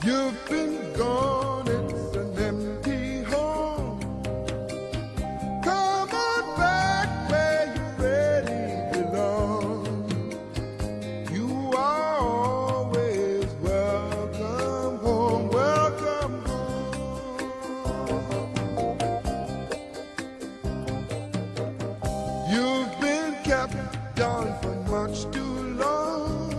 You've been gone, it's an empty home. Come on back where you really belong. You are always welcome home, welcome home. You've been kept down for much too long.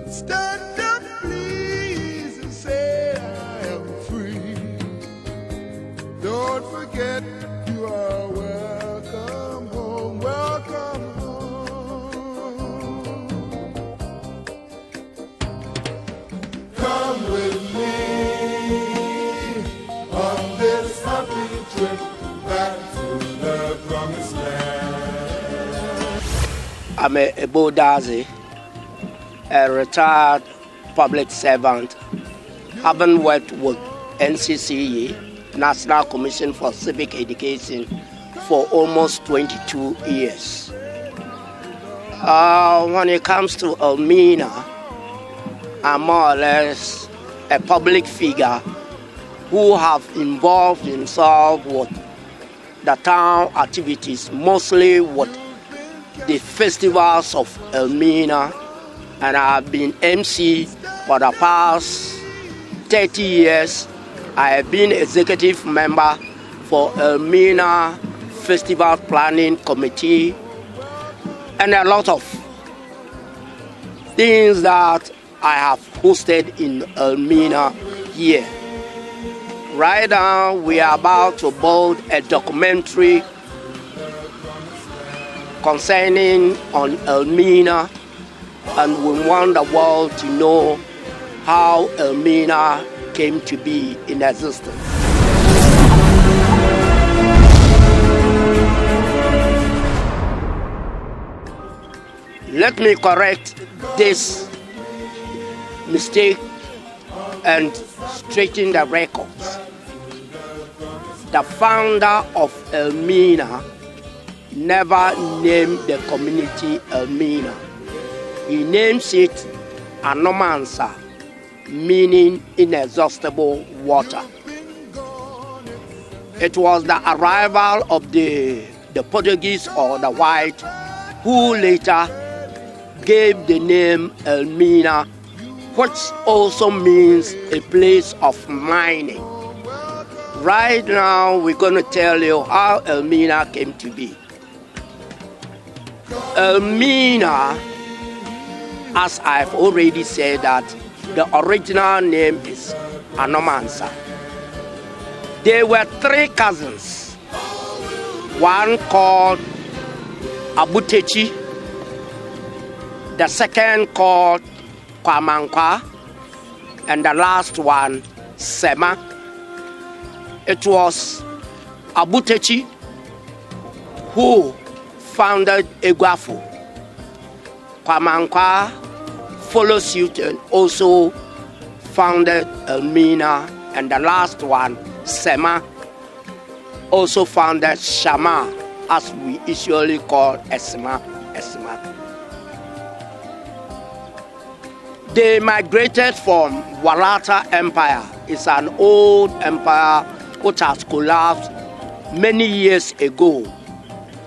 Stand up, please, and say I am free. Don't forget you are welcome home, welcome home. Come with me on this happy trip back to the promised land. I'm a Bodazi, a retired public servant, having worked with NCCE, National Commission for Civic Education, for almost 22 years. When it comes to Elmina, I'm more or less a public figure who have involved himself with the town activities, mostly with the festivals of Elmina, and I've been MC for the past 30 years. I have been executive member for Elmina Festival Planning Committee, and a lot of things that I have hosted in Elmina here. Right now, we are about to build a documentary concerning on Elmina, and we want the world to know how Elmina came to be in existence. Let me correct this mistake and straighten the records. The founder of Elmina never named the community Elmina. He names it Anomansa, meaning inexhaustible water. It was the arrival of the Portuguese or the white who later gave the name Elmina, which also means a place of mining. Right now, we're going to tell you how Elmina came to be. Elmina, as I've already said, that the original name is Anomansa. There were three cousins, one called Abutechi, the second called Kwamankwa, and the last one, Sema. It was Abutechi who founded Egwafo. Kwamankwa followed suit and also founded Elmina, and the last one, Sema, also founded Shama, as we usually call Esma. They migrated from Walata Empire. It's an old empire which has collapsed many years ago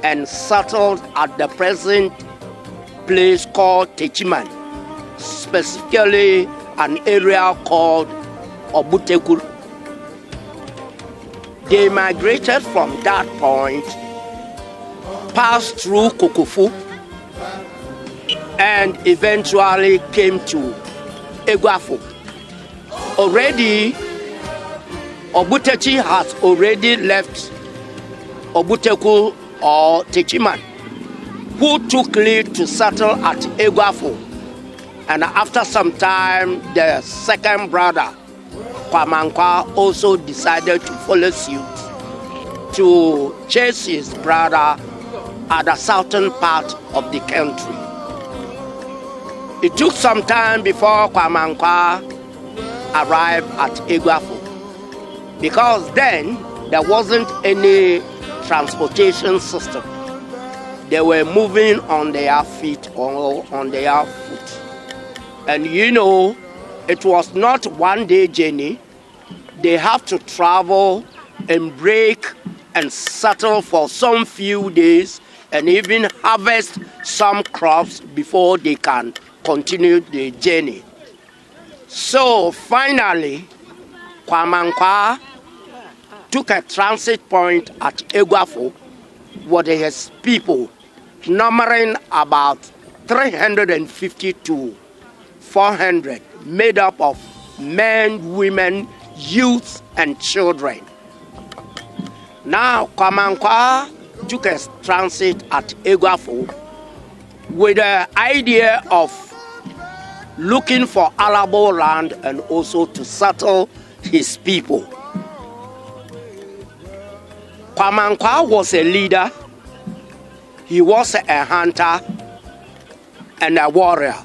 and settled at the present place called Techiman, specifically an area called Obutekur. They migrated from that point, passed through Kokofu, and eventually came to Egwafo. Already, Obutechi has already left Obuteku or Techiman, who took lead to settle at Egwafo. And after some time, the second brother, Kwamankwa, also decided to follow suit to chase his brother at the southern part of the country. It took some time before Kwamankwa arrived at Egwafo, because then there wasn't any transportation system. They were moving on their feet or on their foot. And you know, it was not one-day journey. They have to travel and break and settle for some few days and even harvest some crops before they can continue the journey. So finally, Kwamankwa took a transit point at Eguafo with his people, numbering about 350 to 400, made up of men, women, youth, and children. Now, Kwamankwa took a transit at Eguafo with the idea of looking for arable land and also to settle his people. Kwamankwa was a leader, he was a hunter and a warrior.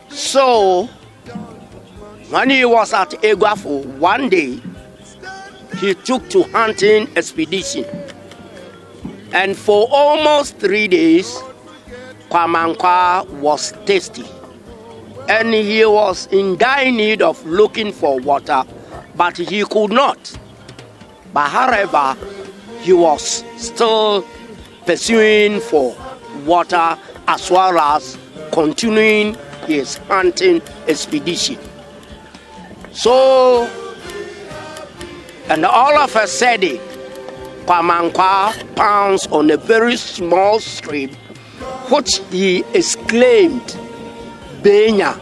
So, when he was at Eguafo, one day, he took to hunting expedition. And for almost 3 days, Kwamankwa was thirsty. And he was in dire need of looking for water, but he could not. But however, he was still pursuing for water as well as continuing his hunting expedition. So, and all of a sudden, Kwamankwa pounced on a very small stream, which he exclaimed, Benya,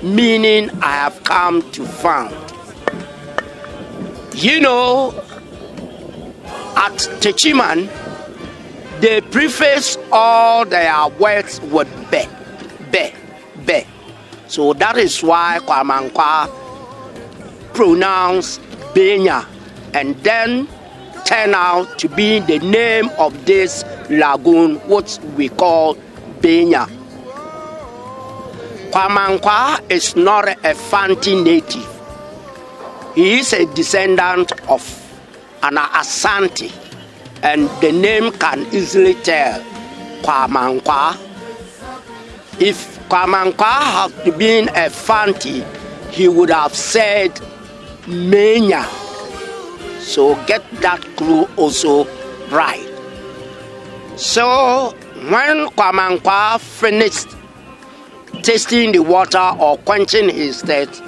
meaning I have come to found. You know, at Techiman, they preface all their words with be, be, be. So that is why Kwamankwa pronounced Benya and then turn out to be the name of this lagoon, which we call Benya. Kwamankwa is not a Fanti native. He is a descendant of an Asante, and the name can easily tell Kwamankwa. If Kwamankwa had been a Fanti, he would have said Menya. So get that clue also right. So when Kwamankwa finished tasting the water or quenching his thirst,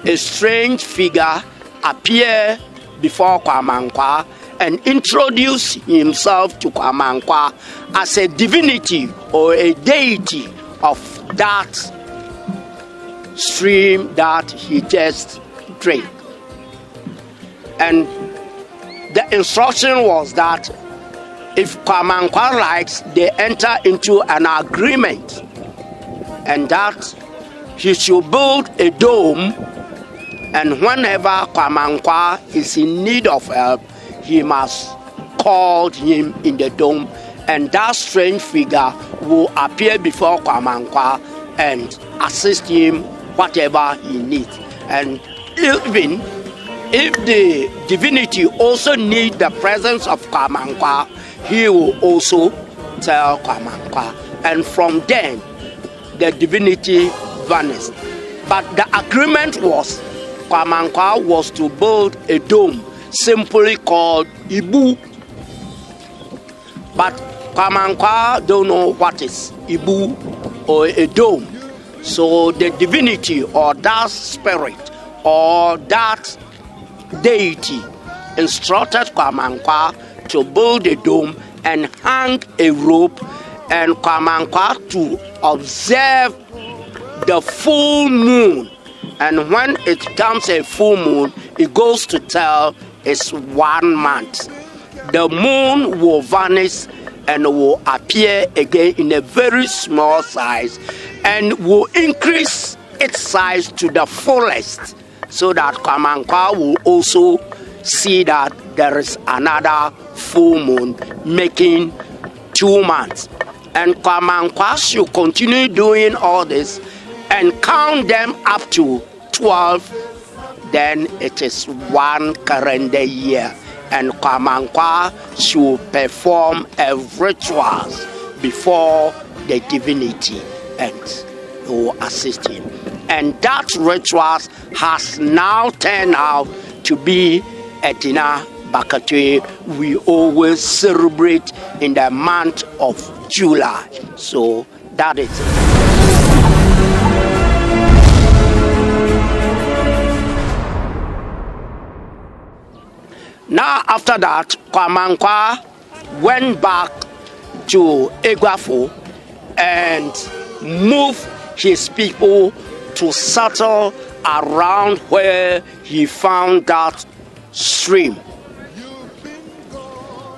a strange figure appeared before Kwamankwa and introduced himself to Kwamankwa as a divinity or a deity of that stream that he just drank. And the instruction was that if Kwamankwa likes, they enter into an agreement and that he should build a dome, and whenever Kwamankwa is in need of help, he must call him in the dome, and that strange figure will appear before Kwamankwa and assist him whatever he needs. And even if the divinity also needs the presence of Kwamankwa, he will also tell Kwamankwa. And from then, the divinity vanished. But the agreement was Kwamankwa was to build a dome simply called Ibu. But Kwamankwa don't know what is Ibu or a dome. So the divinity or that spirit or that deity instructed Kwamankwa to build a dome and hang a rope, and Kwamankwa to observe the full moon. And when it comes a full moon, it goes to tell it's 1 month. The moon will vanish and will appear again in a very small size and will increase its size to the fullest, so that Kwamankwa will also see that there is another full moon making 2 months. And Kwamankwa should continue doing all this and count them up to 12, then it is 1 calendar year. And Kwamankwa should perform a rituals before the divinity ends. will assist him. And that ritual has now turned out to be a dinner Bakatwe we always celebrate in the month of July. So that is it. Now after that, Kwamankwa went back to Eguafo and moved his people to settle around where he found that stream.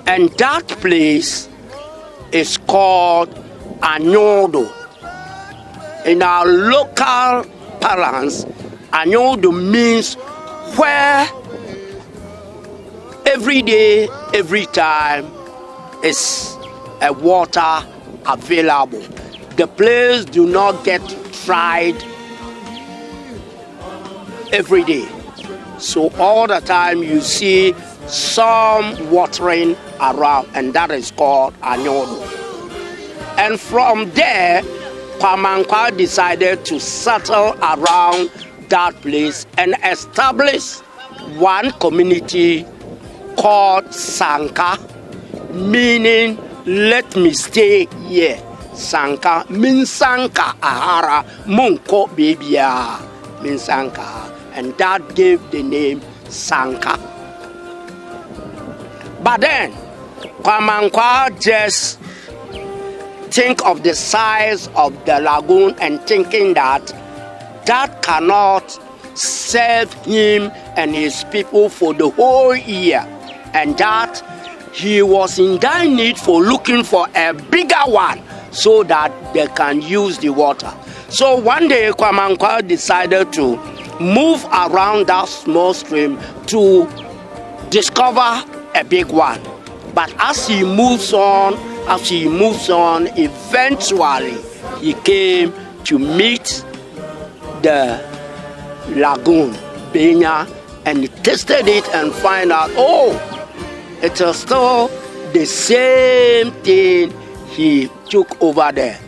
And that place is called Anodo. In our local parlance, Anodo means where every day, every time is a water available. The place do not get dried every day. So all the time you see some watering around, and that is called Anodo. And from there, Kwamankwa decided to settle around that place and establish one community called Sanka, meaning let me stay here. Sanka means Sanka Ahara Munko Bibia means Sanka, and that gave the name Sanka. But then Kwamankwa just think of the size of the lagoon and thinking that cannot serve him and his people for the whole year, and that he was in dire need for looking for a bigger one so that they can use the water. So one day Kwamankwa decided to move around that small stream to discover a big one. But as he moves on, eventually he came to meet the lagoon, Benya, and he tested it and find out, oh, it is still the same thing he took over there.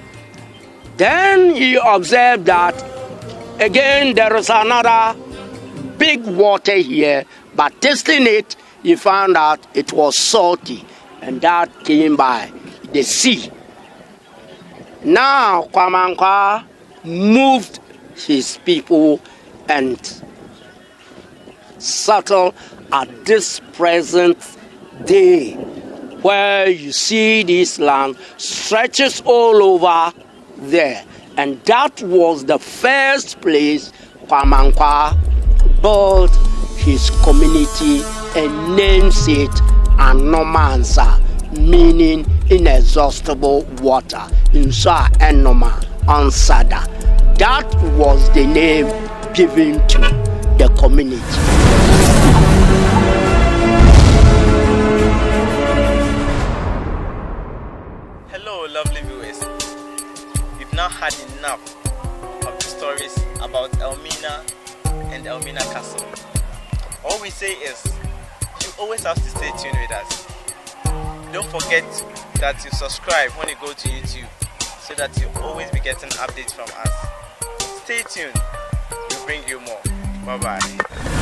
Then he observed that again there is another big water here, but tasting it, he found out it was salty, and that came by the sea. Now Kwamankwa moved his people and settled at this present day, where you see this land stretches all over there, and that was the first place Kwamankwa built his community and names it Anomansa, meaning inexhaustible water. Insa Enoma Ansada. That was the name given to the community. Hello, lovely viewers. We've now had enough of the stories about Elmina and Elmina Castle. All we say is, you always have to stay tuned with us. Don't forget that you subscribe when you go to YouTube so that you'll always be getting updates from us. Stay tuned. We'll bring you more. Bye-bye.